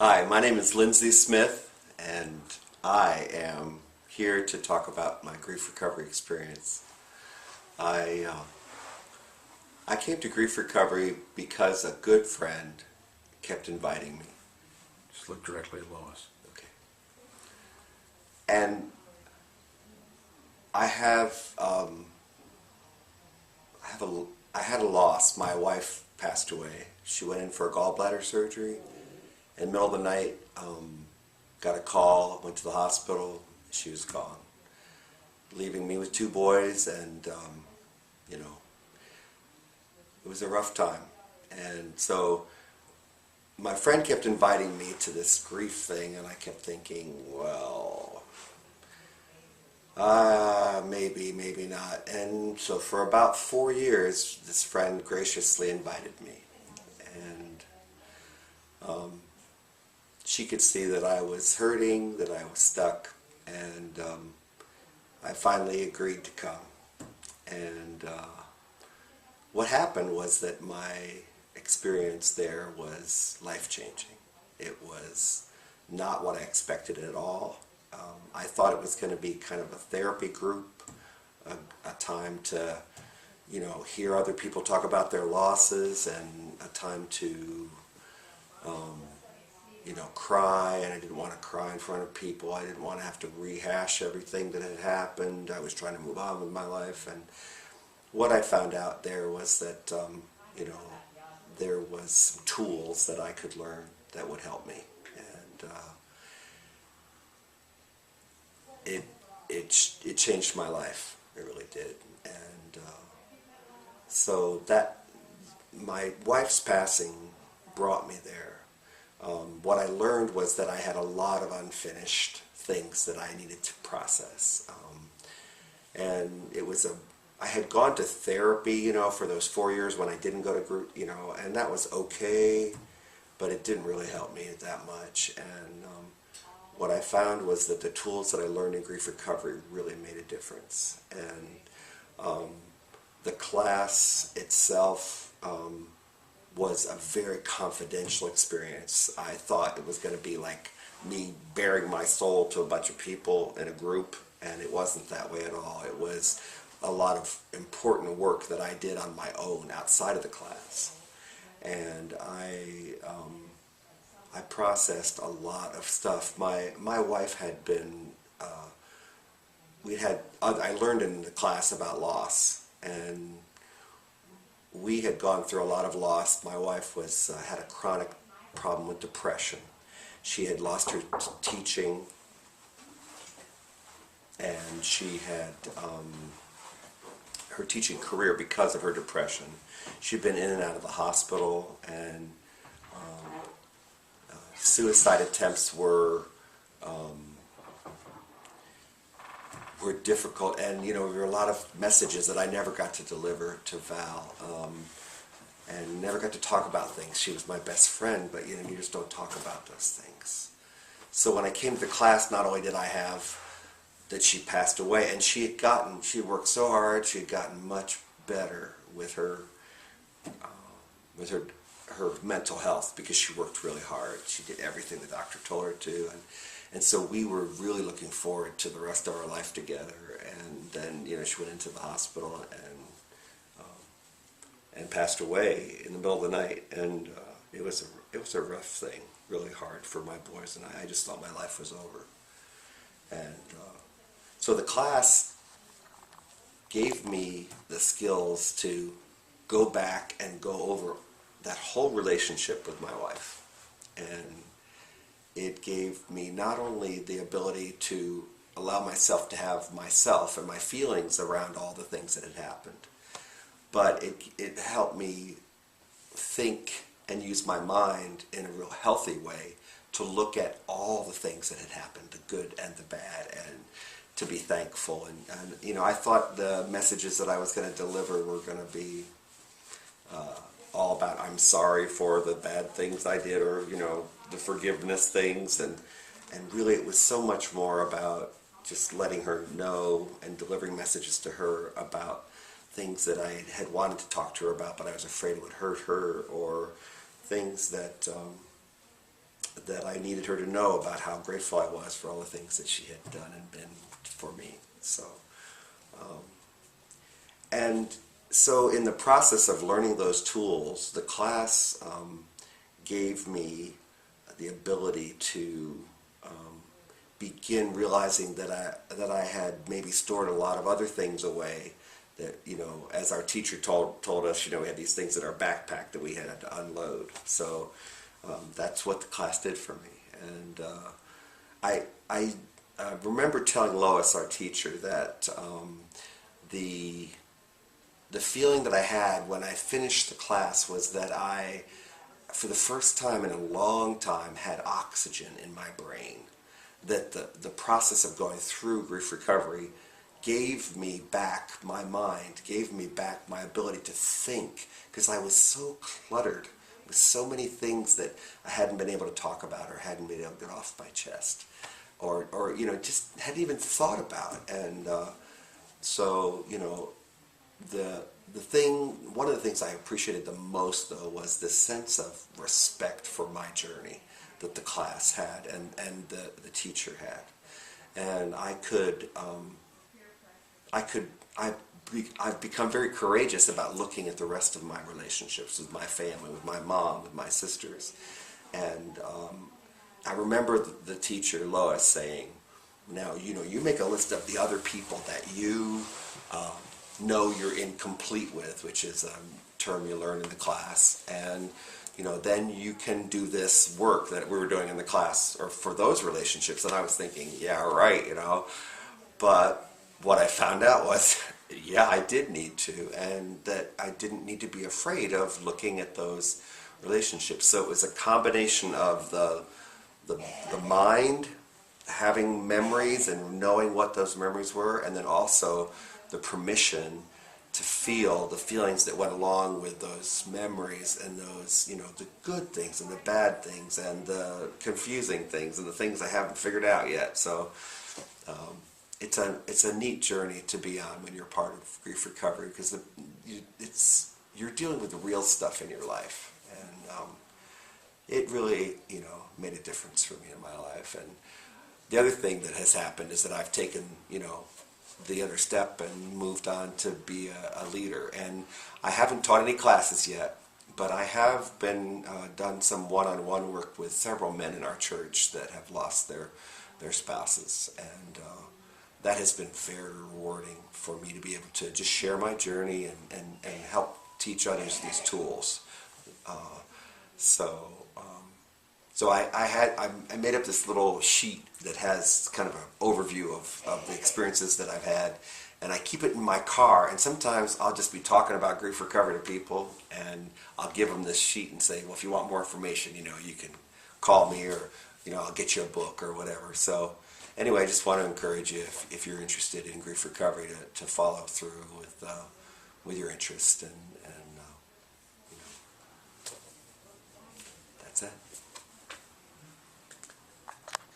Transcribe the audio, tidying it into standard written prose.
Hi, my name is Lindsay Smith, and I am here to talk about my grief recovery experience. I I came to grief recovery because a good friend kept inviting me. Just look directly at Lois. Okay, and I have I had a loss. My wife passed away. She went in for a gallbladder surgery. In the middle of the night, got a call, went to the hospital, she was gone, leaving me with two boys, and you know, it was a rough time. And so my friend kept inviting me to this grief thing, and I kept thinking, well, maybe, maybe not. And so for about 4 years, this friend graciously invited me. And she could see that I was hurting, that I was stuck, and I finally agreed to come. And what happened was that my experience there was life-changing. It was not what I expected at all. I thought it was going to be kind of a therapy group, a time to, hear other people talk about their losses, and a time to cry, and I didn't want to cry in front of people. I didn't want to have to rehash everything that had happened. I was trying to move on with my life, and what I found out there was that, there was some tools that I could learn that would help me, and it changed my life. It really did, and so that my wife's passing brought me there. What I learned was that I had a lot of unfinished things that I needed to process. And I had gone to therapy, for those 4 years when I didn't go to group, and that was okay, but it didn't really help me that much. And what I found was that the tools that I learned in grief recovery really made a difference. And the class itself, was a very confidential experience. I thought it was going to be like me baring my soul to a bunch of people in a group, and it wasn't that way at all. It was a lot of important work that I did on my own outside of the class. And I processed a lot of stuff. My wife had been, I learned in the class about loss, and we had gone through a lot of loss. My wife had a chronic problem with depression. She had lost her teaching, and she had her teaching career because of her depression. She'd been in and out of the hospital, and suicide attempts were difficult, and there were a lot of messages that I never got to deliver to Val, and never got to talk about things. She was my best friend, but you just don't talk about those things. So when I came to the class, not only did I have that she passed away, and she had worked so hard, she had gotten much better with her mental health, because she worked really hard. She did everything the doctor told her to, and so we were really looking forward to the rest of our life together. And then she went into the hospital and passed away in the middle of the night, and it was a rough thing, really hard for my boys and I just thought my life was over. And so the class gave me the skills to go back and go over that whole relationship with my wife. And it gave me not only the ability to allow myself to have myself and my feelings around all the things that had happened, but it helped me think and use my mind in a real healthy way to look at all the things that had happened, the good and the bad, and to be thankful. And I thought the messages that I was going to deliver were going to be all about I'm sorry for the bad things I did, or the forgiveness things, and really it was so much more about just letting her know and delivering messages to her about things that I had wanted to talk to her about, but I was afraid it would hurt her, or things that that I needed her to know about how grateful I was for all the things that she had done and been for me. So, and so in the process of learning those tools, the class gave me the ability to begin realizing that I had maybe stored a lot of other things away that, you know, as our teacher told us, you know, we had these things in our backpack that we had to unload. So that's what the class did for me. And I remember telling Lois, our teacher, that the feeling that I had when I finished the class was that I, for the first time in a long time, had oxygen in my brain. That the process of going through grief recovery gave me back my mind, gave me back my ability to think, because I was so cluttered with so many things that I hadn't been able to talk about or hadn't been able to get off my chest, or you know, just hadn't even thought about. And so, you know, one of the things I appreciated the most, though, was this sense of respect for my journey that the class had and the teacher had. And I've become very courageous about looking at the rest of my relationships with my family, with my mom, with my sisters. And I remember the teacher, Lois, saying, now, you know, you make a list of the other people that you know you're incomplete with, which is a term you learn in the class, and you know, then you can do this work that we were doing in the class, or for those relationships. And I was thinking, yeah, right, you know. But what I found out was, yeah, I did need to, and that I didn't need to be afraid of looking at those relationships. So it was a combination of the mind having memories and knowing what those memories were, and then also the permission to feel the feelings that went along with those memories, and those, you know, the good things and the bad things and the confusing things and the things I haven't figured out yet. So it's a neat journey to be on when you're part of grief recovery, because you're dealing with the real stuff in your life, and it really, you know, made a difference for me in my life. And the other thing that has happened is that I've taken, you know, the other step and moved on to be a leader. And I haven't taught any classes yet, but I have been done some one-on-one work with several men in our church that have lost their spouses, and that has been very rewarding for me to be able to just share my journey and help teach others these tools. So I made up this little sheet that has kind of an overview of the experiences that I've had, and I keep it in my car, and sometimes I'll just be talking about grief recovery to people, and I'll give them this sheet and say, well, if you want more information, you know, you can call me, or, you know, I'll get you a book or whatever. So anyway, I just want to encourage you, if you're interested in grief recovery, to follow through with your interest, and you know, that's it.